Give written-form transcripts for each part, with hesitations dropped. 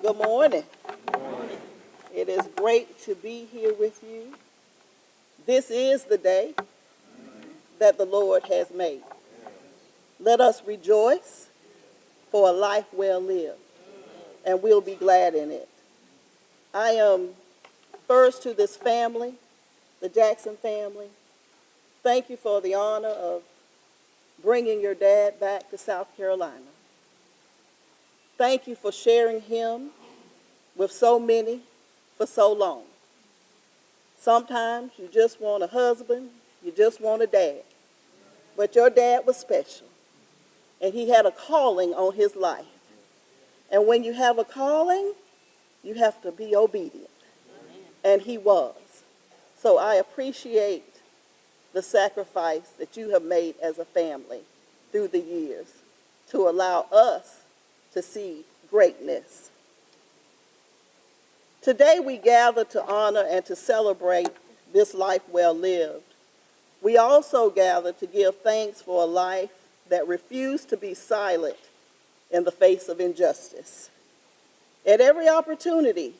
Good morning. It is great to be here with you. This is the day that the Lord has made. Let us rejoice for a life well lived, and we'll be glad in it. I am first to this family, the Jackson family. Thank you for the honor of bringing your dad back to South Carolina. Thank you for sharing him with so many for so long. Sometimes you just want a husband, you just want a dad. But your dad was special, and he had a calling on his life. And when you have a calling, you have to be obedient. And he was. So I appreciate the sacrifice that you have made as a family through the years to allow us to see greatness. Today we gather to honor and to celebrate this life well lived. We also gather to give thanks for a life that refused to be silent in the face of injustice. At every opportunity,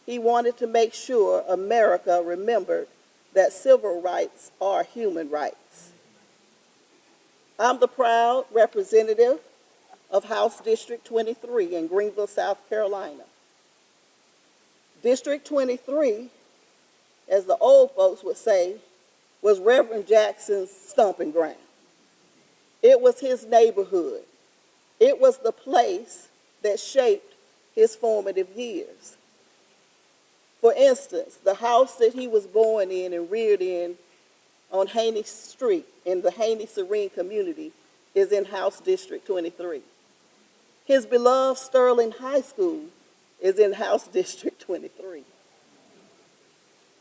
he wanted to make sure America remembered that civil rights are human rights. I'm the proud representative of House District 23 in Greenville, South Carolina. District 23, as the old folks would say, was Reverend Jackson's stomping ground. It was his neighborhood. It was the place that shaped his formative years. For instance, the house that he was born in and reared in on Haney Street in the Haney Serene community is in House District 23. His beloved Sterling High School is in House District 23.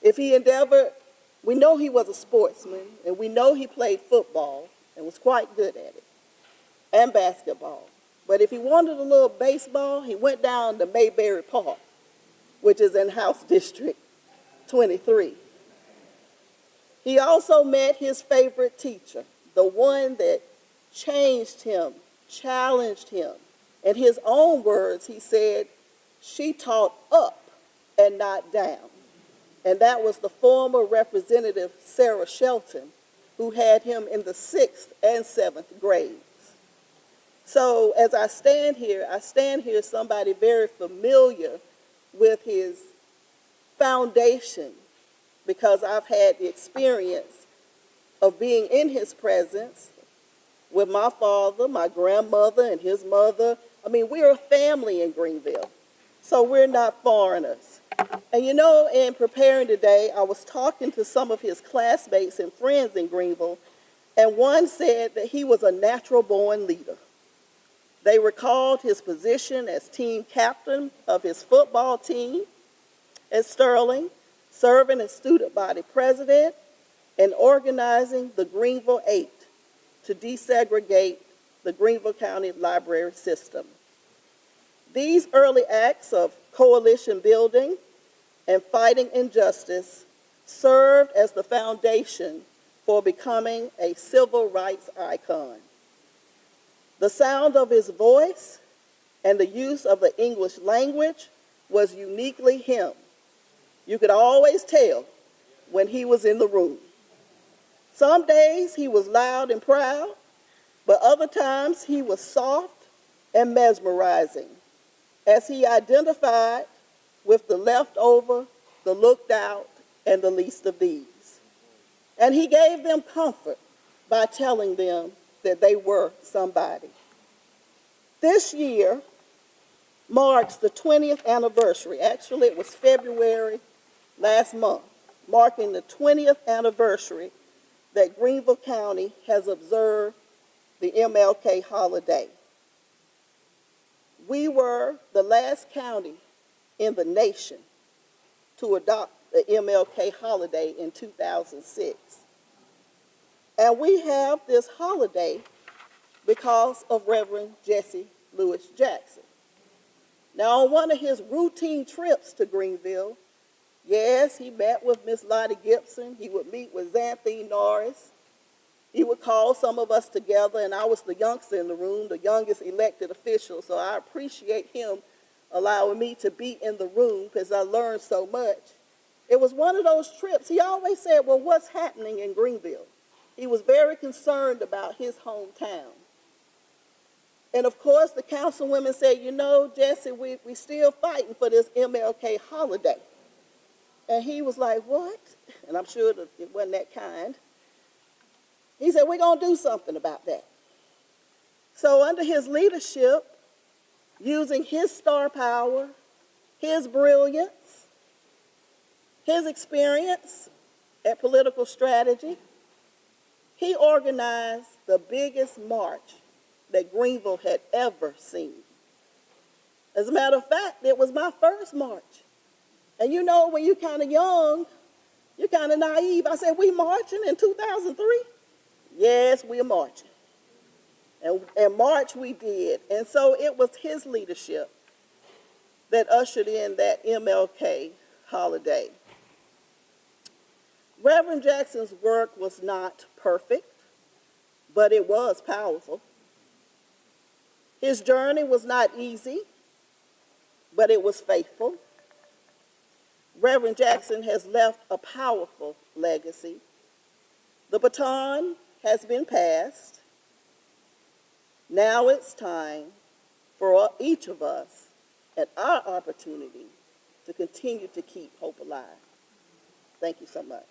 If he endeavored, we know he was a sportsman, and we know he played football and was quite good at it, and basketball. But if he wanted a little baseball, he went down to Mayberry Park, which is in House District 23. He also met his favorite teacher, the one that changed him, challenged him. In his own words, he said, "She taught up and not down." And that was the former Representative Sarah Shelton, who had him in the 6th and 7th grades. So as I stand here somebody very familiar with his foundation, because I've had the experience of being in his presence with my father, my grandmother, and his mother. I mean, we're a family in Greenville, so we're not foreigners. And you know, in preparing today, I was talking to some of his classmates and friends in Greenville, and one said that he was a natural-born leader. They recalled his position as team captain of his football team at Sterling, serving as student body president, and organizing the Greenville 8 to desegregate the Greenville County library system. These early acts of coalition building and fighting injustice served as the foundation for becoming a civil rights icon. The sound of his voice and the use of the English language was uniquely him. You could always tell when he was in the room. Some days he was loud and proud, but other times he was soft and mesmerizing as he identified with the leftover, the looked out, and the least of these. And he gave them comfort by telling them that they were somebody. This year marks the 20th anniversary. Actually, it was February last month, marking the 20th anniversary that Greenville County has observed the MLK holiday. We were the last county in the nation to adopt the MLK holiday in 2006. And we have this holiday because of Reverend Jesse-Jackson. Now, on one of his routine trips to Greenville, yes, he met with Miss Lottie Gibson. He would meet with Xanthine Norris. He would call some of us together, and I was the youngster in the room, the youngest elected official, so I appreciate him allowing me to be in the room because I learned so much. It was one of those trips. He always said, well, what's happening in Greenville? He was very concerned about his hometown. And of course, the councilwomen said, you know, Jesse, we still fighting for this MLK holiday. And he was like, what? And I'm sure that it wasn't that kind. He said, we're going to do something about that. So under his leadership, using his star power, his brilliance, his experience at political strategy, he organized the biggest march that Greenville had ever seen. As a matter of fact, it was my first march. And you know, when you're kind of young, you're kind of naive. I said, we marching in 2003? Yes, we're marching. And march we did. And so it was his leadership that ushered in that MLK holiday. Reverend Jackson's work was not perfect, but it was powerful. His journey was not easy, but it was faithful. Reverend Jackson has left a powerful legacy. The baton has been passed. Now it's time for each of us and our opportunity to continue to keep hope alive. Thank you so much.